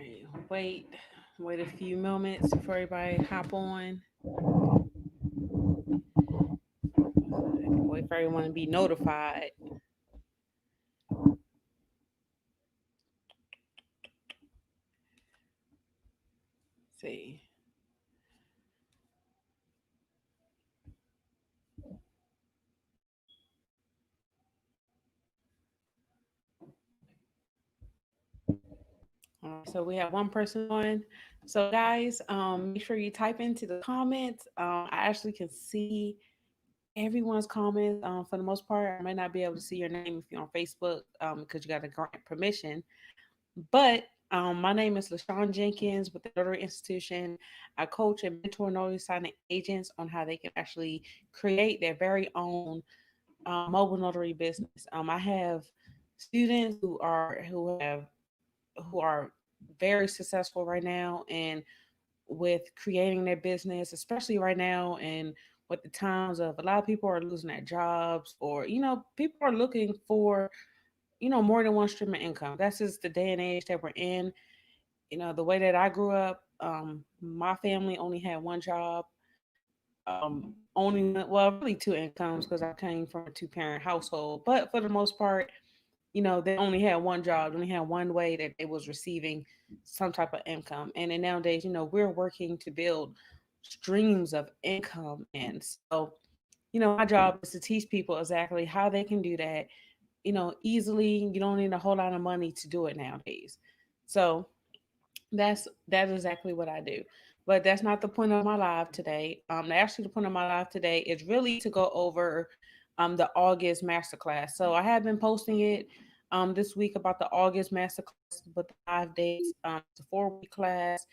right, wait a few moments before everybody hop on. Wait for everyone to be notified. See. All right, so we have one person on. So guys, make sure you type into the comments. I actually can see everyone's comments. For the most part, I might not be able to see your name if you're on Facebook, because you got to grant permission. But my name is LaShawn Jenkins with the Notary Institution. I coach and mentor notary signing agents on how they can actually create their very own mobile notary business. I have students who are very successful right now and with creating their business, especially right now and with the times of a lot of people are losing their jobs, or people are looking for more than one stream of income. That's just the day and age that we're in. The way that I grew up, my family only had one job, well, really two incomes because I came from a two-parent household. But for the most part, they only had one job, they only had one way that they was receiving some type of income. And then nowadays, we're working to build streams of income. And so, my job is to teach people exactly how they can do that, easily. You don't need a whole lot of money to do it nowadays. So that's exactly what I do. But that's not the point of my live today. Actually, the point of my live today is really to go over the August masterclass. So I have been posting it this week about the August masterclass, but the live dates. It's a 4 week class.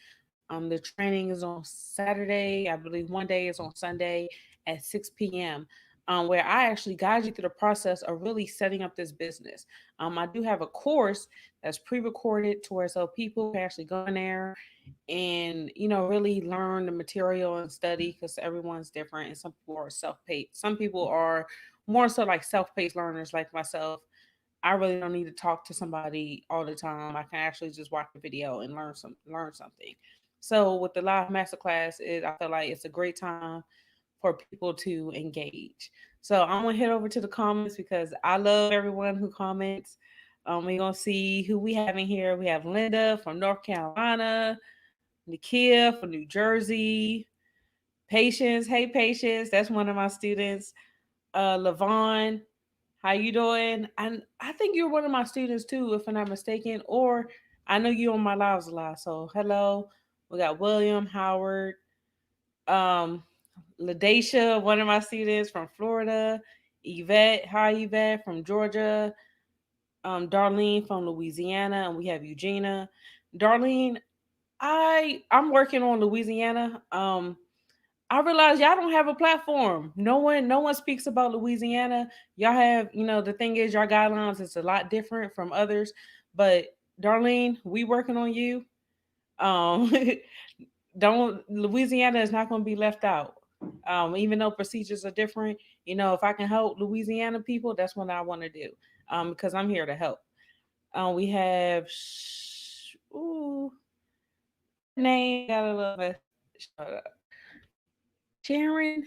The training is on Saturday. I believe one day is on Sunday at 6 p.m. Where I actually guide you through the process of really setting up this business. I do have a course that's pre-recorded to where so people can actually go in there and really learn the material and study, because everyone's different and some people are self-paced. Some people are more so like self-paced learners like myself. I really don't need to talk to somebody all the time. I can actually just watch a video and learn something. So with the live masterclass, I feel like it's a great time for people to engage. So I'm gonna head over to the comments because I love everyone who comments. We're gonna see who we have in here. We have Linda from North Carolina, Nakia from New Jersey, Patience. Hey, Patience, that's one of my students. Lavon, how you doing? And I think you're one of my students too, if I'm not mistaken. Or I know you on my lives a lot. So hello. We got William, Howard, um, Ladacia, one of my students from Florida. Yvette, hi Yvette from Georgia. Darlene from Louisiana, and we have Eugenia. Darlene, I'm working on Louisiana. I realize y'all don't have a platform. No one speaks about Louisiana. Y'all have, the thing is your guidelines is a lot different from others. But Darlene, we working on you. Um don't Louisiana is not gonna be left out. Even though procedures are different, if I can help Louisiana people, that's what I want to do. Because I'm here to help. We have ooh, that name got a little bit. Sharon?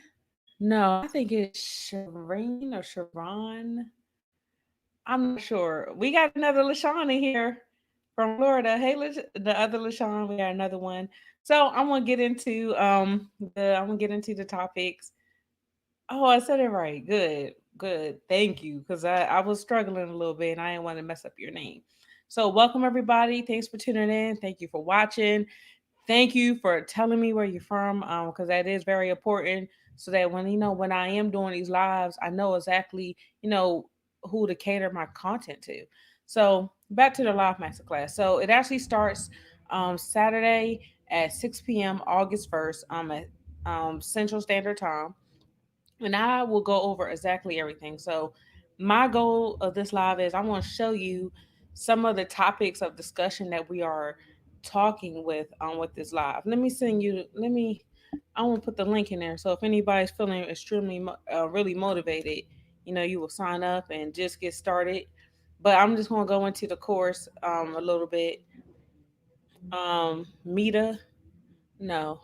No, I think it's Shireen or Sharon. I'm not sure. We got another LaShawn in here from Florida. Hey, the other LaShawn, we got another one. So I'm gonna get into the topics. Oh, I said it right. Good, good. Thank you, because I was struggling a little bit and I didn't want to mess up your name. So welcome everybody. Thanks for tuning in. Thank you for watching. Thank you for telling me where you're from, because that is very important. So that when I am doing these lives, I know exactly who to cater my content to. So back to the live masterclass. So it actually starts Saturday at 6 p.m. August 1st, at Central Standard Time, and I will go over exactly everything. So my goal of this live is I want to show you some of the topics of discussion that we are talking with this live. Let me send you. I want to put the link in there. So if anybody's feeling extremely really motivated, you will sign up and just get started. But I'm just going to go into the course a little bit. Mita. No.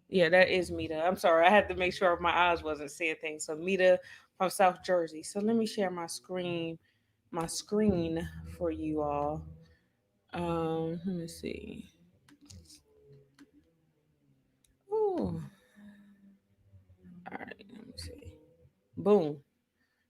Yeah, that is Mita. I'm sorry. I had to make sure my eyes wasn't seeing things. So Mita from South Jersey. So let me share my screen for you all. Let me see. Oh, all right. Let me see. Boom.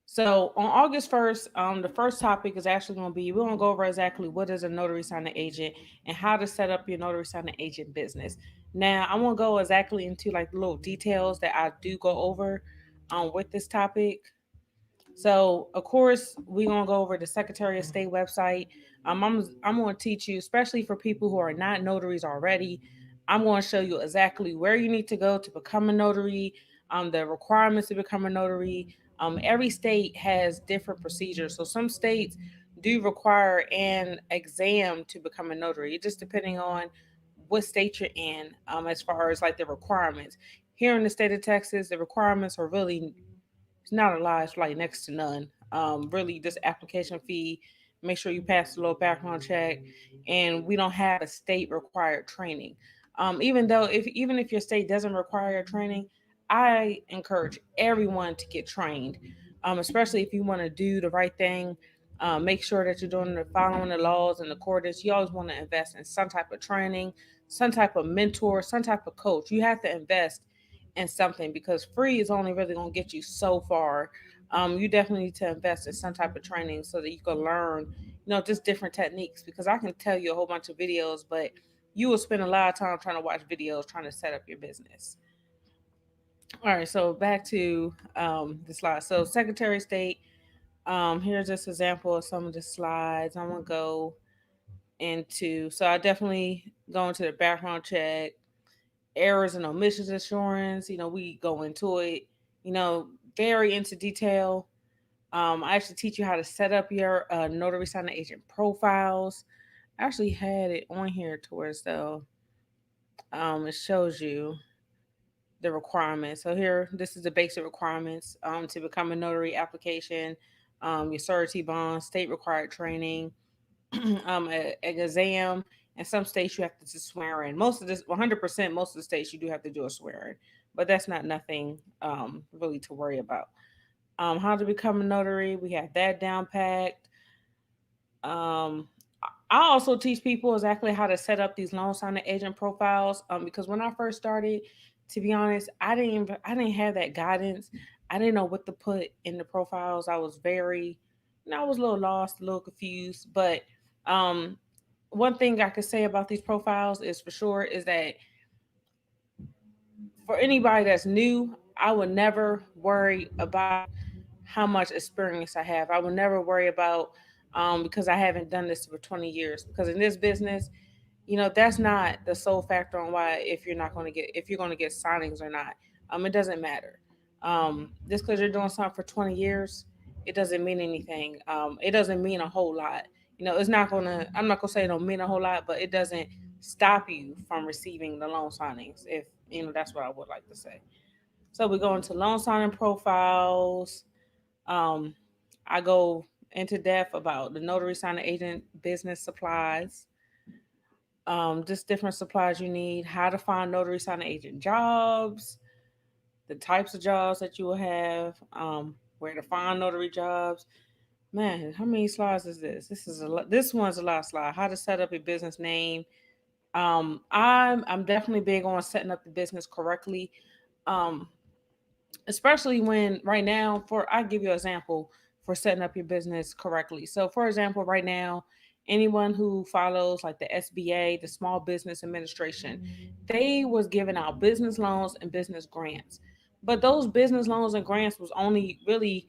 So on August 1st, the first topic is actually going to be we're going to go over exactly what is a notary signing agent and how to set up your notary signing agent business. Now I won't go exactly into like the little details that I do go over with this topic. So, of course, we're gonna go over the Secretary of State website. I'm gonna teach you, especially for people who are not notaries already. I'm going to show you exactly where you need to go to become a notary, the requirements to become a notary. Every state has different procedures. So some states do require an exam to become a notary. It just depending on what state you're in, as far as like the requirements. Here in the state of Texas, the requirements are really it's not a lot. It's like next to none. Really, this application fee. Make sure you pass the little background check, and we don't have a state required training. Even if your state doesn't require training, I encourage everyone to get trained, especially if you want to do the right thing. Make sure that you're doing the following the laws and accordance. You always want to invest in some type of training, some type of mentor, some type of coach. You have to invest in something because free is only really going to get you so far. You definitely need to invest in some type of training so that you can learn, just different techniques. Because I can tell you a whole bunch of videos, but you will spend a lot of time trying to watch videos trying to set up your business. All right, so back to the slide. So Secretary of State. Here's just an example of some of the slides. I'm gonna go into. So I definitely go into the background check, errors and omissions insurance. We go into it, you know, very into detail. I actually teach you how to set up your notary signing agent profiles. I actually had it on here towards though. It shows you the requirements. So here, this is the basic requirements to become a notary application, your surety bond, state required training, an exam. In some states, you have to just swear in. Most of this, 100%, most of the states, you do have to do a swearing, but that's not nothing really to worry about. How to become a notary, we have that down packed. Um, I also teach people exactly how to set up these loan signing agent profiles. Because when I first started, to be honest, I didn't have that guidance. I didn't know what to put in the profiles. I was I was a little lost, a little confused. But um, one thing I could say about these profiles is for sure is that for anybody that's new, I would never worry about how much experience I have. I would never worry about because I haven't done this for 20 years. Because in this business, that's not the sole factor on why if you're going to get signings or not. It doesn't matter. Just because you're doing something for 20 years, it doesn't mean anything. It doesn't mean a whole lot. It's not gonna. I'm not gonna say it don't mean a whole lot, but it doesn't stop you from receiving the loan signings. If that's what I would like to say. So we go into loan signing profiles. Um, I go into depth about the notary signing agent business supplies, just different supplies you need, how to find notary signing agent jobs, the types of jobs that you will have, where to find notary jobs. Man, how many slides is this? This one's a lot of slides. How to set up a business name. I'm definitely big on setting up the business correctly. Um, Especially when right now for I give you an example for setting up your business correctly. So for example, right now, anyone who follows like the SBA, the Small Business Administration, they was giving out business loans and business grants. But those business loans and grants was only really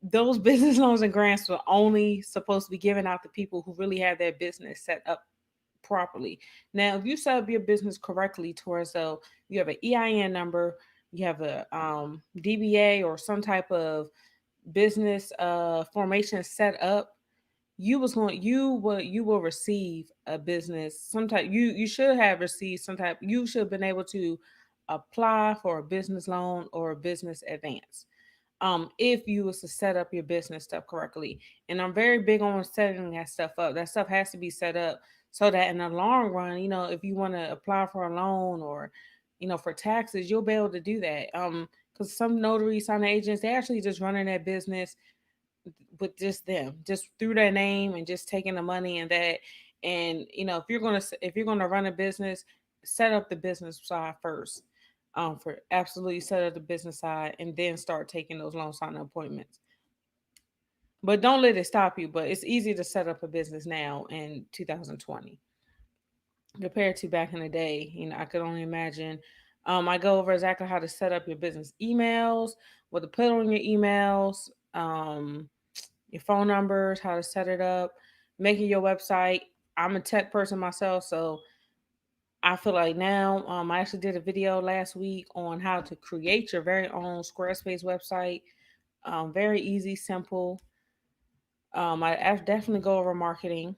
those business loans and grants were only supposed to be given out to people who really had their business set up properly. Now, if you set up your business correctly, towards so you have an EIN number, you have a DBA or some type of business formation set up, you will receive a business some type. You should have received some type. You should have been able to apply for a business loan or a business advance if you was to set up your business stuff correctly. And I'm very big on setting that stuff up. That stuff has to be set up so that in the long run, if you want to apply for a loan or, for taxes, you'll be able to do that. Because some notary signing agents, they actually just running their business with just them, just through their name and just taking the money and that. And if you're gonna run a business, set up the business side first. For absolutely set up the business side and then start taking those loan signing appointments. But don't let it stop you. But it's easy to set up a business now in 2020 compared to back in the day. I could only imagine. I go over exactly how to set up your business emails, what to put on your emails, your phone numbers, how to set it up, making your website. I'm a tech person myself, so I feel like now, I actually did a video last week on how to create your very own Squarespace website. Very easy, simple. I definitely go over marketing,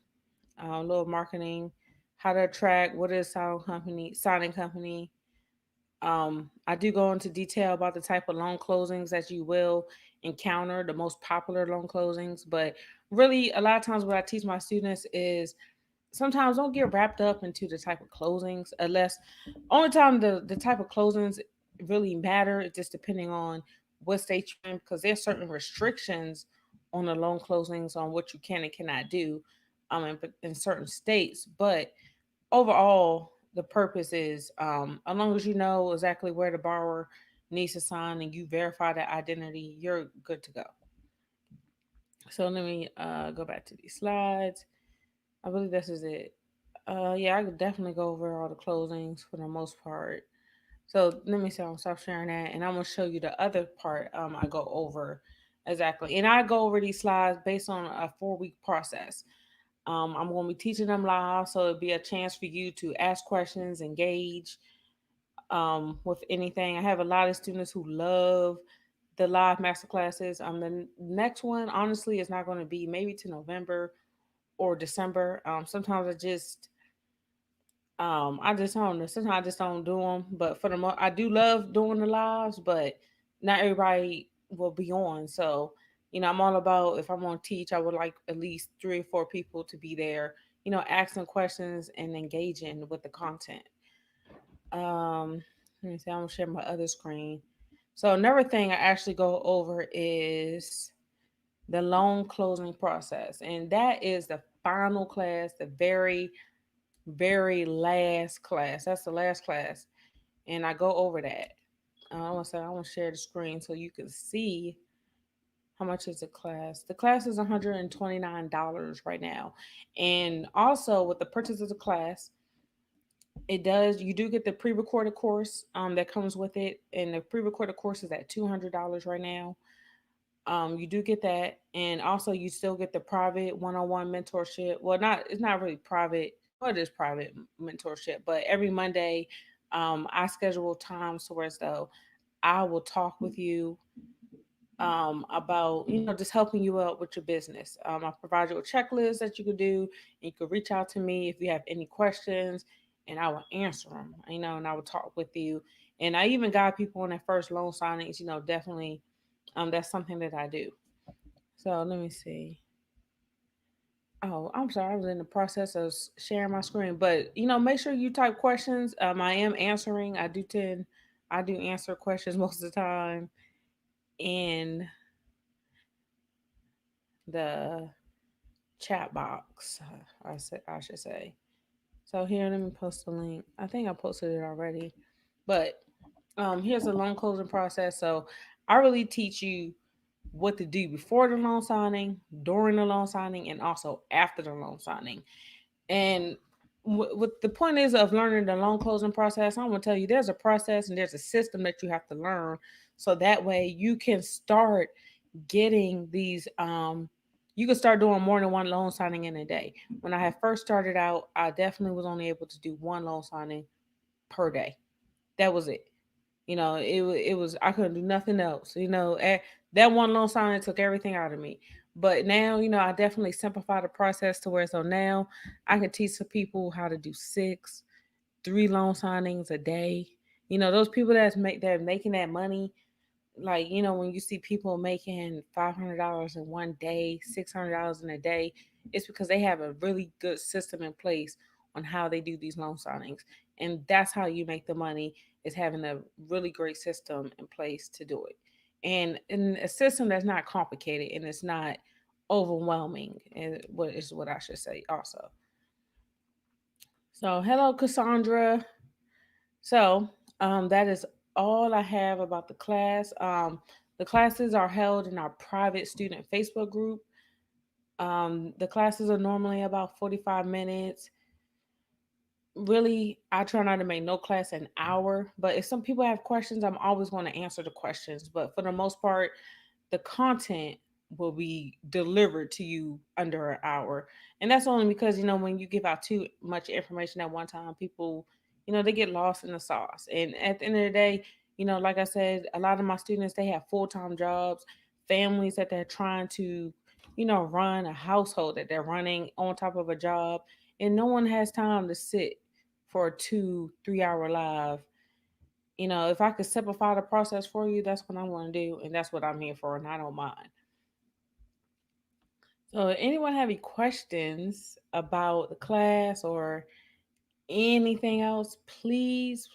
a little marketing, how to attract, what is signing company. I do go into detail about the type of loan closings that you will encounter, the most popular loan closings. But really, a lot of times, what I teach my students is sometimes don't get wrapped up into the type of closings, unless only time the type of closings really matter is just depending on what state you're in, because there's certain restrictions on the loan closings on what you can and cannot do in certain states. But overall, the purpose is, as long as you know exactly where the borrower needs to sign and you verify that identity, you're good to go. So let me go back to these slides. I believe this is it. Yeah, I could definitely go over all the closings for the most part. So let me see. I'm stop sharing that, and I'm gonna show you the other part. I go over exactly, and I go over these slides based on a 4 week process. I'm going to be teaching them live, so it'll be a chance for you to ask questions, engage with anything. I have a lot of students who love the live master classes. The next one, honestly, is not going to be maybe to November or December. Sometimes I just don't know. Sometimes I just don't do them. But for the most, I do love doing the lives, but not everybody will be on. So, I'm all about, if I'm going to teach, I would like at least 3 or 4 people to be there, asking questions and engaging with the content. Let me see, I'm going to share my other screen. So, another thing I actually go over is the loan closing process. And that is the final class, the very last class. That's the last class, and I go over that. I want to share the screen so you can see how much is the class. The class is $129 right now, and also with the purchase of the class, you do get the pre-recorded course that comes with it, and the pre-recorded course is at $200 right now. You do get that, and also you still get the private one-on-one mentorship. Well, it's not really private. Well, it is private mentorship, but every Monday, I schedule times to where as though I will talk with you about just helping you out with your business. I provide you a checklist that you could do, and you could reach out to me if you have any questions, and I will answer them. And I will talk with you. And I even got people on their first loan signings. Definitely, that's something that I do. So let me see. Oh, I'm sorry. I was in the process of sharing my screen, but make sure you type questions. I am answering. I do answer questions most of the time in the chat box. I should say. So here, let me post the link. I think I posted it already, but here's the loan closing process. So I really teach you what to do before the loan signing, during the loan signing, and also after the loan signing. And what the point is of learning the loan closing process, I'm going to tell you there's a process and there's a system that you have to learn. So that way you can start getting these, you can start doing more than one loan signing in a day. When I had first started out, I definitely was only able to do one loan signing per day. That was it. It was, I couldn't do nothing else. That one loan signing took everything out of me. But now, I definitely simplify the process to where so now I can teach the people how to do 3 loan signings a day. Those people that making that money, when you see people making $500 in one day, $600 in a day, It's because they have a really good system in place on how they do these loan signings. And that's how you make the money, is having a really great system in place to do it. And a system that's not complicated and it's not overwhelming, and what is what I should say also. So hello Cassandra. So that is all I have about the class. The classes are held in our private student Facebook group. The classes are normally about 45 minutes. Really, I try not to make no class an hour, but if some people have questions, I'm always going to answer the questions. But for the most part, the content will be delivered to you under an hour. And that's only because, when you give out too much information at one time, people, they get lost in the sauce. And at the end of the day, like I said, a lot of my students, they have full-time jobs, families that they're trying to, run a household that they're running on top of a job. And no one has time to sit for a 2-3 hour live. If I could simplify the process for you, that's what I want to do, and that's what I'm here for, and I don't mind. So, anyone have any questions about the class or anything else? Please,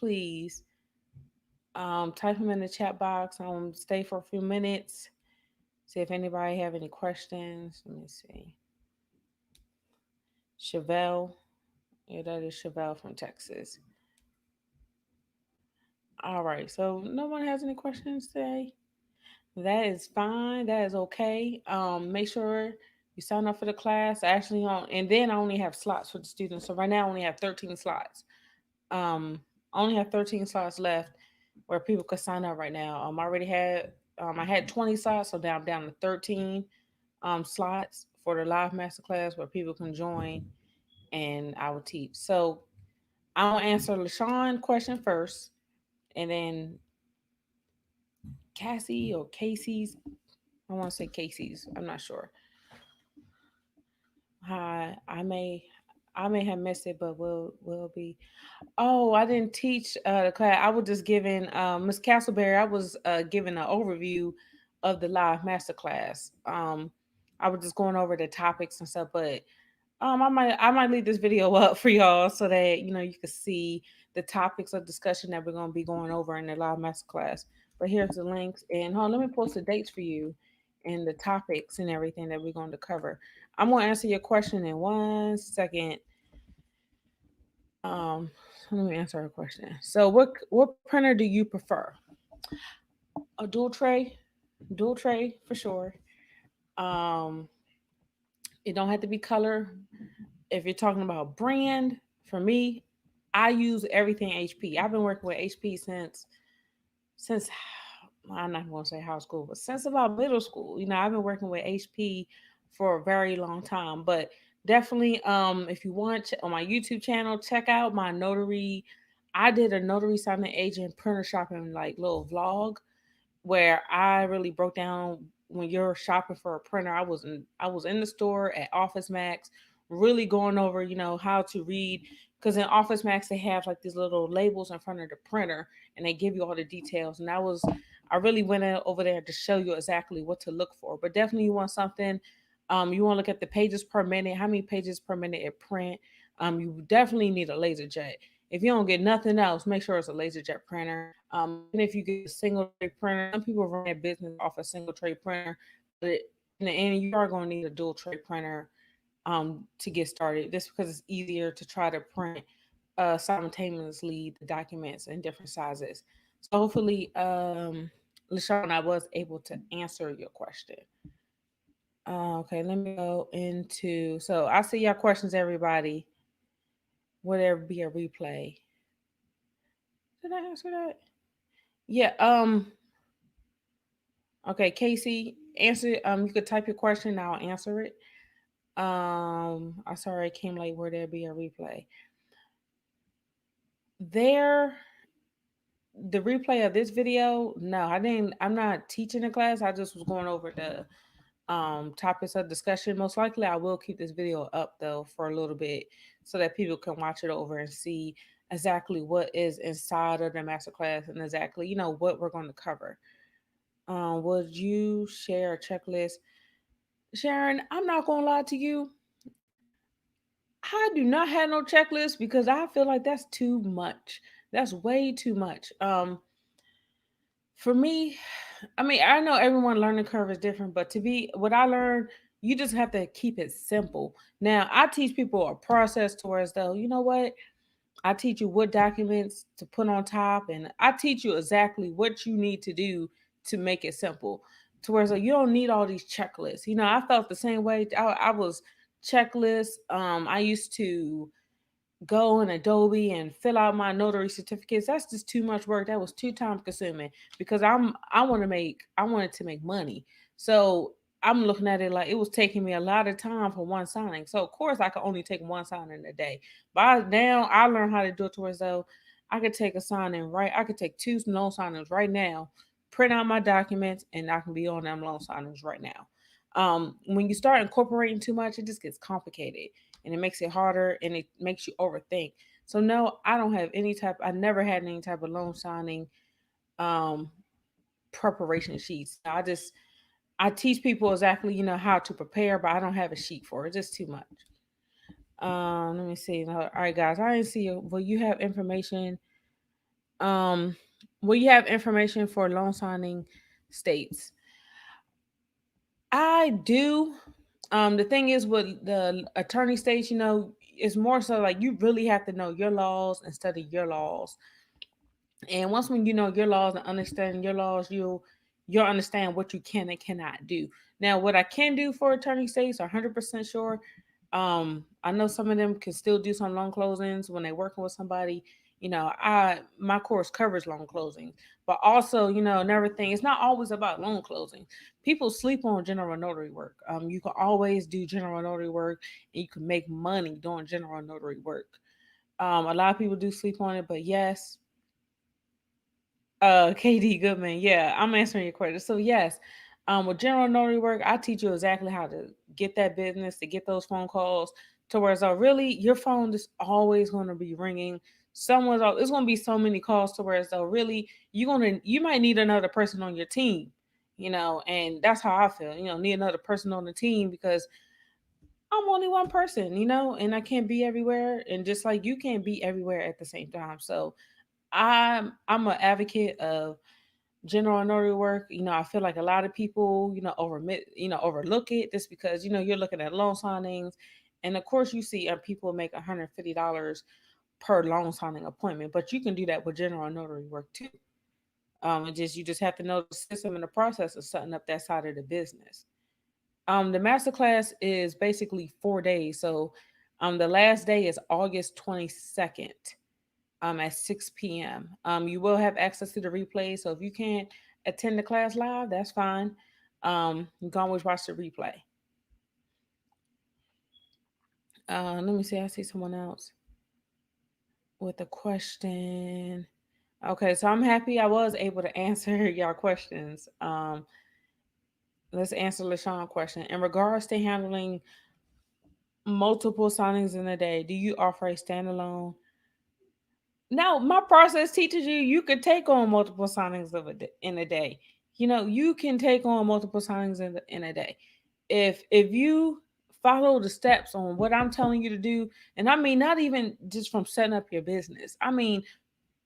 type them in the chat box. Stay for a few minutes. See if anybody have any questions. Let me see. Chevelle, yeah, that is Chevelle from Texas. All right, so no one has any questions today. That is fine. That is okay. Make sure you sign up for the class. I actually and then I only have slots for the students. So right now I only have 13 slots. I only have 13 slots left where people could sign up right now. I had 20 slots, so now I'm down to 13 slots for the live masterclass where people can join and I will teach. So I'll answer LaShawn question first, and then Cassie or Casey's. I want to say Casey's. I'm not sure. Hi, I may have missed it, but will be. Oh, I didn't teach the class. I was just giving Miss Castleberry. I was giving an overview of the live master class. I was just going over the topics and stuff, but I might leave this video up for y'all so that you can see the topics of discussion that we're gonna be going over in the live master class. But here's the links, and hold on, let me post the dates for you and the topics and everything that we're going to cover. I'm gonna answer your question in 1 second. Um, Let me answer a question. So, what printer do you prefer? A dual tray for sure. Um, it don't have to be color. If you're talking about brand, for me, I use everything HP. I've been working with HP since I'm not going to say high school, but since about middle school. I've been working with HP for a very long time. But definitely, if you want on my YouTube channel, check out my notary. I did a notary signing agent printer shopping like little vlog where I really broke down when you're shopping for a printer. I was in the store at Office Max, really going over how to read, because in Office Max they have like these little labels in front of the printer and they give you all the details. And I really went over there to show you exactly what to look for. But definitely you want something. You want to look at the pages per minute, how many pages per minute it print. You definitely need a laser jet. If you don't get nothing else, make sure it's a laser jet printer. Even if you get a single tray printer, some people run their business off a single tray printer, but in the end, you are going to need a dual tray printer to get started, just because it's easier to try to print simultaneously the documents in different sizes. So hopefully, LaShawn, I was able to answer your question. Okay, let me go into. So I see your questions, everybody. Will there be a replay? Did I answer that? Yeah. Okay, Casey, answer. You could type your question. I'll answer it. I'm sorry I came late. Will there be a replay? There, the replay of this video. No, I didn't. I'm not teaching the class. I just was going over the topics of discussion. Most likely, I will keep this video up though for a little bit so that people can watch it over and see exactly what is inside of the masterclass and exactly what we're going to cover. Would you share a checklist? Sharon, I'm not gonna lie to you. do not have no checklist because I feel like that's too much. That's way too much. For me, I mean, I know everyone learning curve is different, but to be what I learned, you just have to keep it simple. Now, I teach people a process towards though, you know what? I teach you what documents to put on top, and I teach you exactly what you need to do to make it simple. To where you don't need all these checklists. You know, I felt the same way. I was checklist. I used to go in Adobe and fill out my notary certificates. That's just too much work. That was too time consuming because I wanted to make money. So I'm looking at it like it was taking me a lot of time for one signing. So of course I could only take one signing a day. But now I learned how to do it towards though I could take a signing right. I could take two loan signings right now, print out my documents, and I can be on them loan signings right now. When you start incorporating too much, it just gets complicated and it makes it harder and it makes you overthink. So no, I don't have any type. I never had any type of loan signing um, preparation sheets. I teach people exactly how to prepare, but I don't have a sheet for it. It's just too much. Let me see. All right, guys, I didn't see you. Will you have information? Um, will you have information for loan signing states? I do. The thing is with the attorney states, it's more so like you really have to know your laws and study your laws. And once when you know your laws and understand your laws, you'll understand what you can and cannot do. Now, what I can do for attorney states, 100% sure. I know some of them can still do some loan closings when they're working with somebody. I my course covers loan closings, but also, and everything. It's not always about loan closing. People sleep on general notary work. You can always do general notary work, and you can make money doing general notary work. A lot of people do sleep on it, but yes, KD Goodman. Yeah, I'm answering your question. So yes, with general notary work, I teach you exactly how to get that business, to get those phone calls, to where so really your phone is always going to be ringing. It's going to be so many calls to where so really you might need another person on your team, and that's how I feel. Need another person on the team because I'm only one person, and I can't be everywhere, and just like you can't be everywhere at the same time. So I'm an advocate of general notary work. I feel like a lot of people, overlook it just because you're looking at loan signings, and of course you see people make $150 per loan signing appointment, but you can do that with general notary work too. You just have to know the system and the process of setting up that side of the business. The masterclass is basically 4 days, so the last day is August 22nd at 6 p.m. You will have access to the replay. So if you can't attend the class live, that's fine. You can always watch the replay. Let me see. I see someone else with a question. Okay, so I'm happy I was able to answer y'all questions. Let's answer LaShawn question. In regards to handling multiple signings in a day, do you offer a standalone? Now, my process teaches you can take on multiple signings in a day. You can take on multiple signings in a day. If you follow the steps on what I'm telling you to do, and I mean not even just from setting up your business. I mean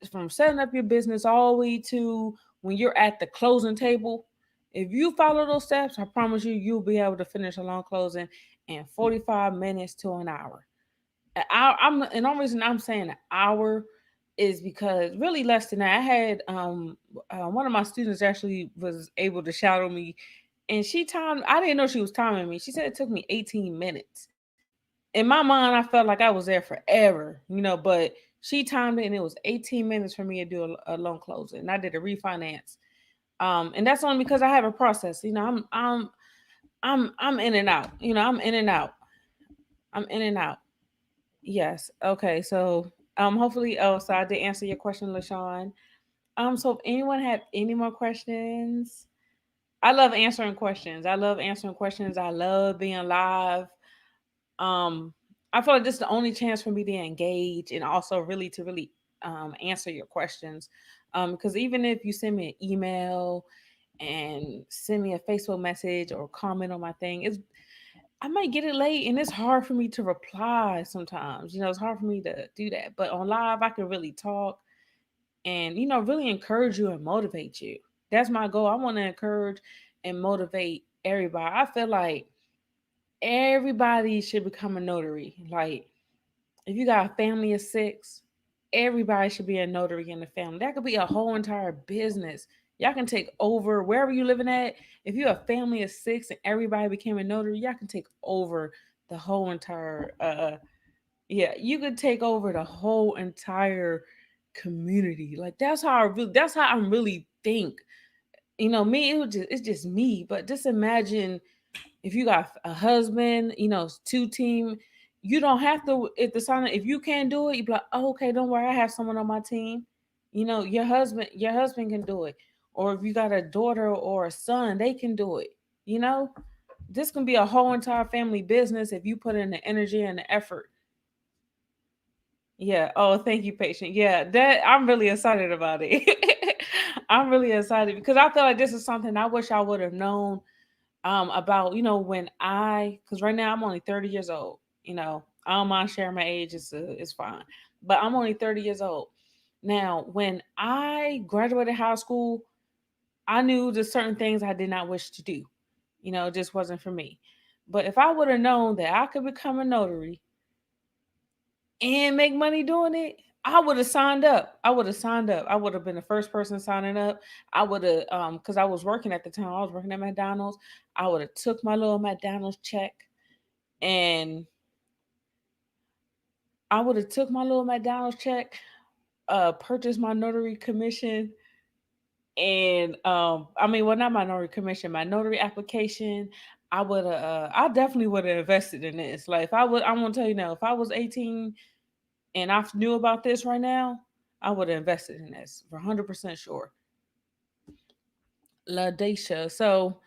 from setting up your business all the way to when you're at the closing table. If you follow those steps, I promise you'll be able to finish a loan closing in 45 minutes to an hour. And the only reason I'm saying an hour is because really less than that. I had one of my students actually was able to shadow me, and she timed. I didn't know she was timing me. She said it took me 18 minutes. In my mind, I felt like I was there forever, But she timed it, and it was 18 minutes for me to do a loan closing, and I did a refinance. And that's only because I have a process. I'm in and out. I'm in and out. I'm in and out. Yes. Okay. So hopefully so I did answer your question, LaShawn. So if anyone had any more questions, I love answering questions. I love answering questions. I love being live. Um I feel like this is the only chance for me to engage and also really to really answer your questions. Because even if you send me an email and send me a Facebook message or comment on my thing, I might get it late and it's hard for me to reply sometimes. It's hard for me to do that. But on live, I can really talk and, really encourage you and motivate you. That's my goal. I want to encourage and motivate everybody. I feel like everybody should become a notary. Like, if you got a family of six, everybody should be a notary in the family. That could be a whole entire business. Y'all can take over wherever you living at. If you're a family of six and everybody became a notary, y'all can take over the whole entire yeah, you could take over the whole entire community. Like that's how I really think. Me, it's just me, but just imagine if you got a husband, two team, you don't have to. If you can't do it, you be like, oh, okay, don't worry, I have someone on my team. Your husband can do it, or if you got a daughter or a son, they can do it. You know, this can be a whole entire family business if you put in the energy and the effort. Yeah. Oh, thank you, patient. Yeah, that I'm really excited about it. I'm really excited because I feel like this is something I wish I would have known about when because right now I'm only 30 years old. I don't mind sharing my age. It's fine, but I'm only 30 years old now. When I graduated high school, I knew there's certain things I did not wish to do. It just wasn't for me. But if I would have known that I could become a notary and make money doing it, I would have signed up. I would have signed up. I would have been the first person signing up. I would have because I was working at the time. I was working at McDonald's. I would have took my little McDonald's check and I would have took my little McDonald's check, purchased my notary commission and I mean well not my notary commission, my notary application. I definitely would have invested in this. Like if I'm gonna tell you now, if I was 18 and I knew about this right now, I would have invested in this for 100% sure. LaDacia. So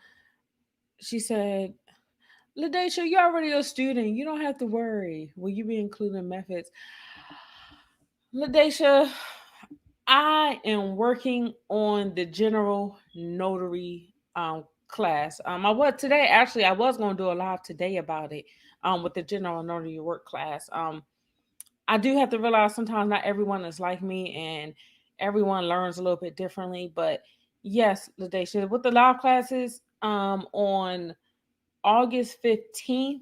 she said, LaDacia, you're already a student. You don't have to worry. Will you be including methods? LaDacia, I am working on the general notary class. I was today actually I was going to do a live today about it with the general notary work class. I do have to realize sometimes not everyone is like me and everyone learns a little bit differently. But yes, Ladesha, with the live classes on August 15th,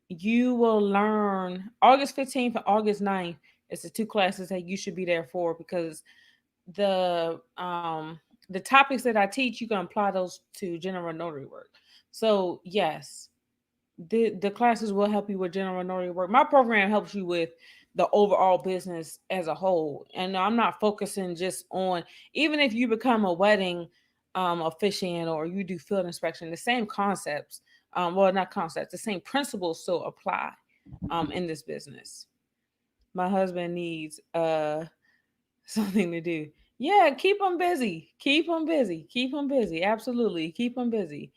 you will learn August 15th and August 9th. It's the two classes that you should be there for because the um the topics that I teach, you can apply those to general notary work. So yes, the classes will help you with general notary work. My program helps you with the overall business as a whole. And I'm not focusing just on even if you become a wedding officiant or you do field inspection, the same concepts, well not concepts, the same principles still apply in this business. My husband needs something to do. Yeah, keep them busy. Keep them busy. Keep them busy. Absolutely. Keep them busy.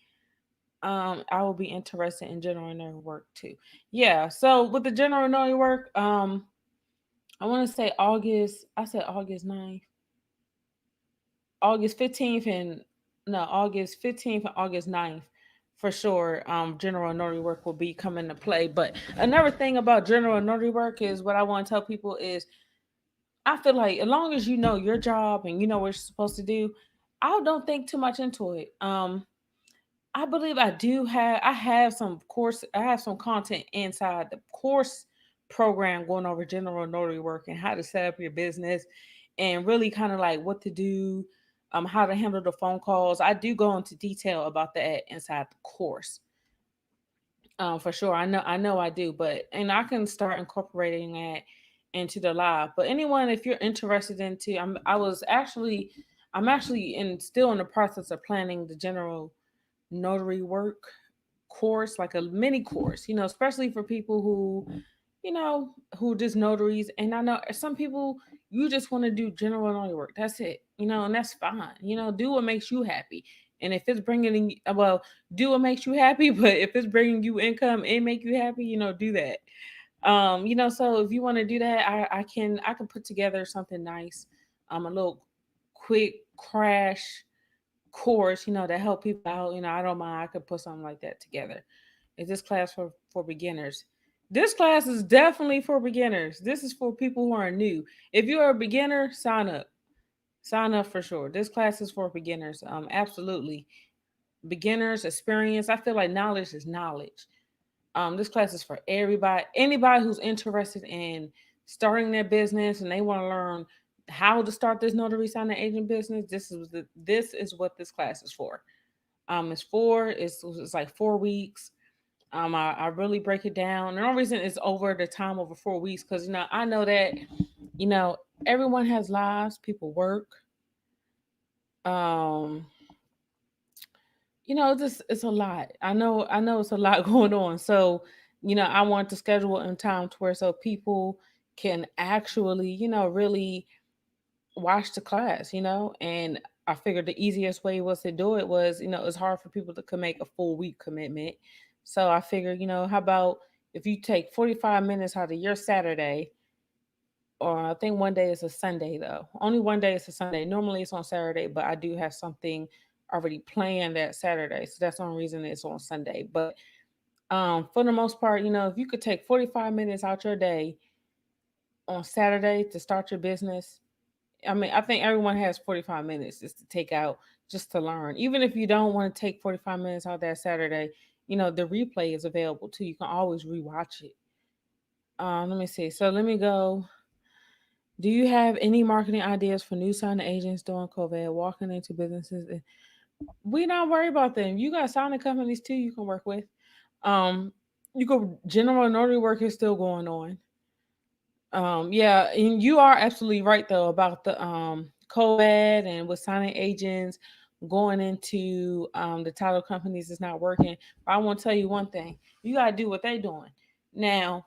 I will be interested in general notary work too. Yeah, so with the general notary work, I want to say August, I said August 9th, August 15th and no, August 15th and August 9th for sure. General notary work will be coming to play. But another thing about general notary work is what I want to tell people is I feel like as long as you know your job and you know what you're supposed to do, I don't think too much into it. I believe I have some content inside the course program going over general notary work and how to set up your business and really kind of like what to do, how to handle the phone calls. I do go into detail about that inside the course. For sure. I know I do, but and I can start incorporating that into the live. But anyone, if you're interested into I'm actually still in the process of planning the general notary work course, like a mini course, especially for people who just notaries. And I know some people, you just want to do general notary work. That's it, and that's fine. Do what makes you happy. And if it's well, do what makes you happy, but if it's bringing you income and make you happy, do that. So if you want to do that, I can put together something nice, a little quick crash course, to help people out. I don't mind. I could put something like that together Is this class for beginners? This class is definitely for beginners. This is for people who are new. If you're a beginner, sign up. Sign up for sure. This class is for beginners. Absolutely. Beginners, experience. I feel like knowledge is knowledge. This class is for everybody, anybody who's interested in starting their business and they want to learn how to start this notary signing agent business. This is what this class is for. It's like 4 weeks. I really break it down. The only reason it's over the time over 4 weeks because I know that you know everyone has lives, people work. Um, just it's a lot. I know it's a lot going on. So, I want to schedule in time to where so people can actually, really watch the class, and I figured the easiest way was to do it was, it's hard for people to make a full week commitment. So I figured, how about if you take 45 minutes out of your Saturday, or I think one day is a Sunday though. Only one day is a Sunday. Normally it's on Saturday, but I do have something already planned that Saturday. So that's the only reason it's on Sunday. But for the most part, if you could take 45 minutes out your day on Saturday to start your business, I mean, I think everyone has 45 minutes just to take out just to learn. Even if you don't want to take 45 minutes out that Saturday, the replay is available too. You can always rewatch it. Let me see. So let me go. Do you have any marketing ideas for new signing agents during COVID, walking into businesses? We not worry about them. You got signing companies too you can work with. Um, you go general notary work is still going on. Yeah, and you are absolutely right though about the COVID and with signing agents going into the title companies is not working. But I want to tell you one thing: you gotta do what they doing. Now,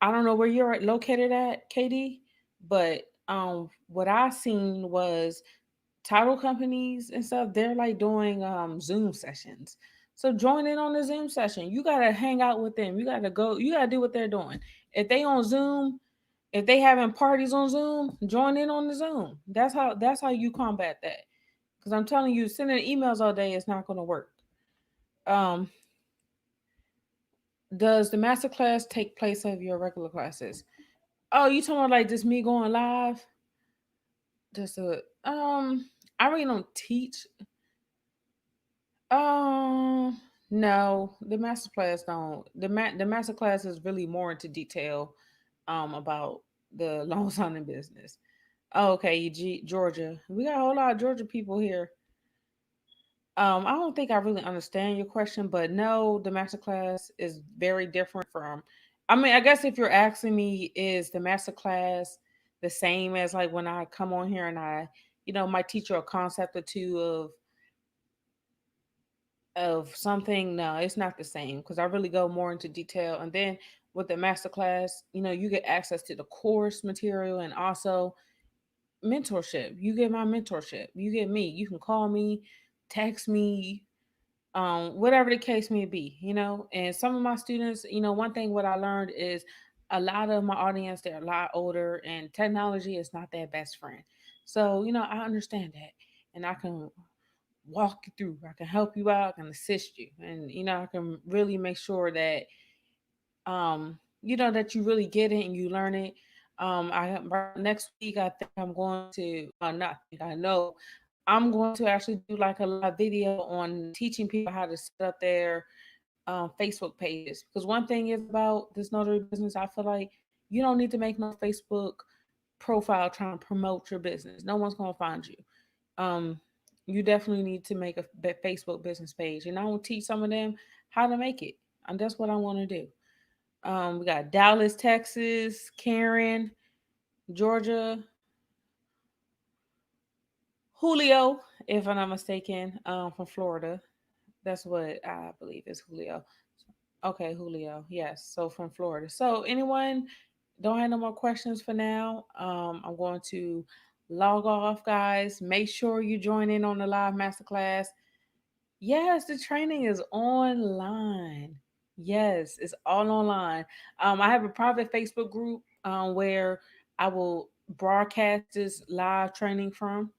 I don't know where you're located at, KD, but what I seen was title companies and stuff. They're like doing Zoom sessions. So join in on the Zoom session. You gotta hang out with them. You gotta go. You gotta do what they're doing. If they on Zoom, if they having parties on Zoom, join in on the Zoom. That's how you combat that. Because I'm telling you, sending emails all day is not going to work. Um, does the master class take place of your regular classes? Oh, you talking about like just me going live? Just a I really don't teach. Um, no, the master class don't. The master class is really more into detail, about the loan signing business. Oh, okay, Georgia. We got a whole lot of Georgia people here. I don't think I really understand your question, but no, the master class is very different from. I mean, I guess if you're asking me, is the master class the same as like when I come on here and I, might teach you a concept or two of something? No, it's not the same because I really go more into detail. And then with the master class, you get access to the course material and also mentorship. You get my mentorship. You get me. You can call me, text me, whatever the case may be, And some of my students, one thing what I learned is a lot of my audience, they're a lot older and technology is not their best friend. So, I understand that. And I can walk you through, I can help you out, I can assist you. And, I can really make sure that that you really get it and you learn it. Next week I think I'm going to not think I know I'm going to actually do like a live video on teaching people how to set up their Facebook pages. Because one thing is about this notary business, I feel like you don't need to make no Facebook profile trying to promote your business. No one's gonna find you. Um, you definitely need to make a Facebook business page, and I will teach some of them how to make it. And that's what I want to do. We got Dallas, Texas, Karen, Georgia, Julio, if I'm not mistaken, from Florida. That's what I believe is Julio. Okay, Julio. Yes. So from Florida. So anyone don't have no more questions for now. I'm going to log off, guys. Make sure you join in on the live masterclass. Yes, the training is online. Yes, it's all online. I have a private Facebook group where I will broadcast this live training from.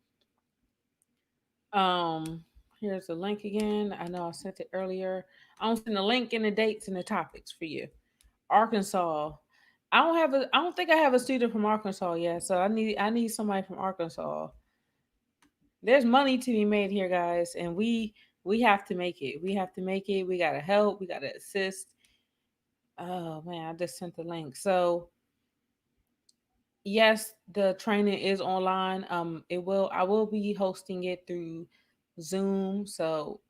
Um, Here's the link again. I know I sent it earlier. I'm gonna send the link and the dates and the topics for you. Arkansas. I don't think I have a student from Arkansas yet, so I need somebody from Arkansas. There's money to be made here, guys, and we have to make it. We have to make it. We gotta help. We gotta assist. Oh man, I just sent the link. So yes, the training is online. I will be hosting it through Zoom. So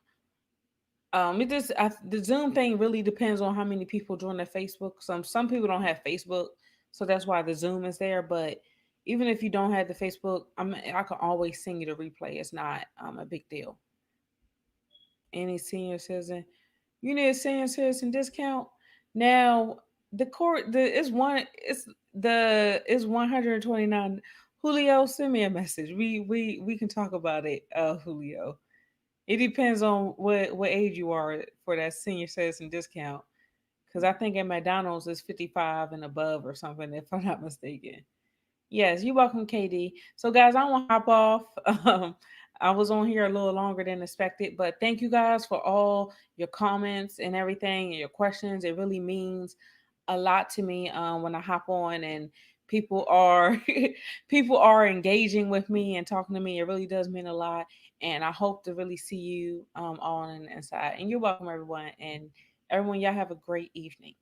the Zoom thing really depends on how many people join the Facebook. Some people don't have Facebook, so that's why the Zoom is there. But even if you don't have the Facebook, I can always send you the replay. It's not a big deal. Any senior citizen, you need a senior citizen discount. Now the court the it's 129. Julio, send me a message. We can talk about it. Julio. It depends on what age you are for that senior citizen discount. Because I think at McDonald's it's 55 and above or something, if I'm not mistaken. Yes, you're welcome, KD. So, guys, I want to hop off. I was on here a little longer than expected, but thank you guys for all your comments and everything and your questions. It really means a lot to me when I hop on and people are people are engaging with me and talking to me. It really does mean a lot, and I hope to really see you all on the inside. And you're welcome, everyone. And everyone, y'all have a great evening.